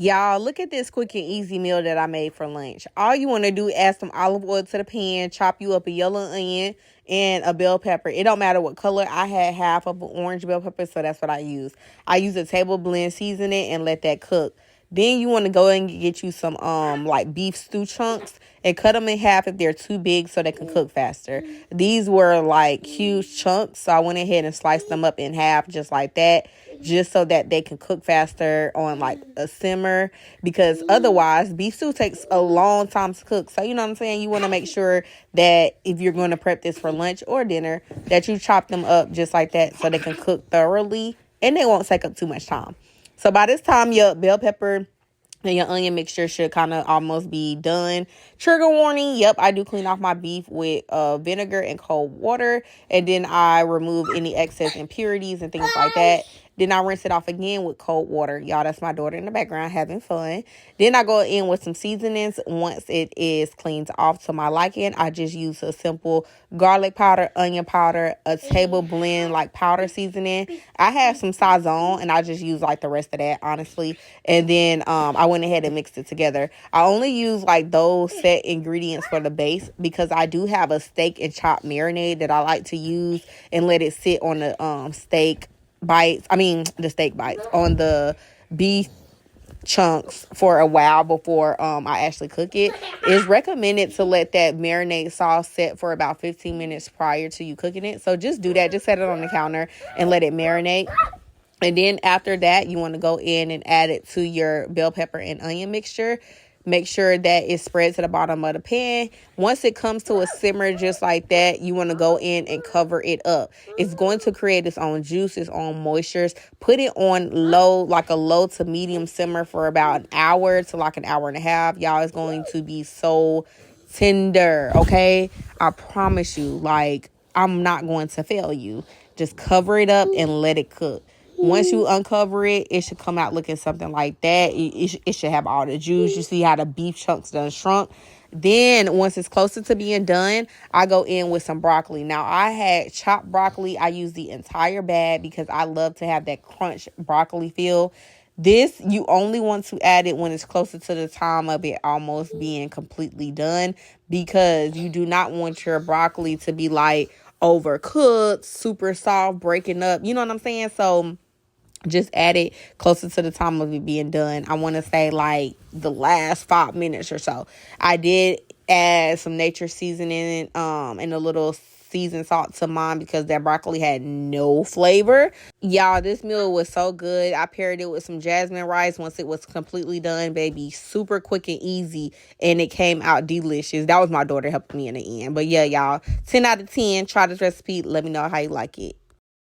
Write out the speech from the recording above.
Y'all, look at this quick and easy meal that I made for lunch. All you want to do is add some olive oil to the pan, chop you up a yellow onion and a bell pepper. It don't matter what color. I had half of an orange bell pepper, so that's what I use. I use a table blend, season it, and let that cook. Then you want to go and get you some like beef stew chunks and cut them in half if they're too big so they can cook faster. These were like huge chunks, so I went ahead and sliced them up in half just like that, just so that they can cook faster on like a simmer, because otherwise beef stew takes a long time to cook. So you know what I'm saying, you want to make sure that if you're going to prep this for lunch or dinner, that you chop them up just like that so they can cook thoroughly and they won't take up too much time. So by this time, your bell pepper and your onion mixture should kind of almost be done. Trigger warning, yep, I do clean off my beef with vinegar and cold water. And then I remove any excess impurities and things like that. Then I rinse it off again with cold water. Y'all, that's my daughter in the background having fun. Then I go in with some seasonings. Once it is cleaned off to my liking, I just use a simple garlic powder, onion powder, a table blend like powder seasoning. I have some Sazon and I just use like the rest of that, honestly. And then I went ahead and mixed it together. I only use like those set ingredients for the base because I do have a steak and chop marinade that I like to use and let it sit on the the steak bites on the beef chunks for a while before I actually cook it. It's recommended to let that marinade sauce set for about 15 minutes prior to you cooking it. So just do that. Just set it on the counter and let it marinate. And then after that, you want to go in and add it to your bell pepper and onion mixture. Make sure that it spreads to the bottom of the pan. Once it comes to a simmer just like that, you want to go in and cover it up. It's going to create its own juice, its own moistures. Put it on low, like a low to medium simmer for about an hour to like an hour and a half. Y'all, it's going to be so tender, okay? I promise you, like, I'm not going to fail you. Just cover it up and let it cook. Once you uncover it, it should come out looking something like that. It should have all the juice. You see how the beef chunks done shrunk. Then once it's closer to being done, I go in with some broccoli. Now, I had chopped broccoli. I use the entire bag because I love to have that crunch broccoli feel. This, you only want to add it when it's closer to the time of it almost being completely done, because you do not want your broccoli to be like overcooked, super soft, breaking up. You know what I'm saying? So just add it closer to the time of it being done. I want to say like the last 5 minutes or so. I did add some nature seasoning and a little seasoned salt to mine because that broccoli had no flavor. Y'all, this meal was so good. I paired it with some jasmine rice once it was completely done, baby. Super quick and easy, and it came out delicious. That was my daughter helping me in the end. But yeah, y'all, 10 out of 10. Try this recipe. Let me know how you like it.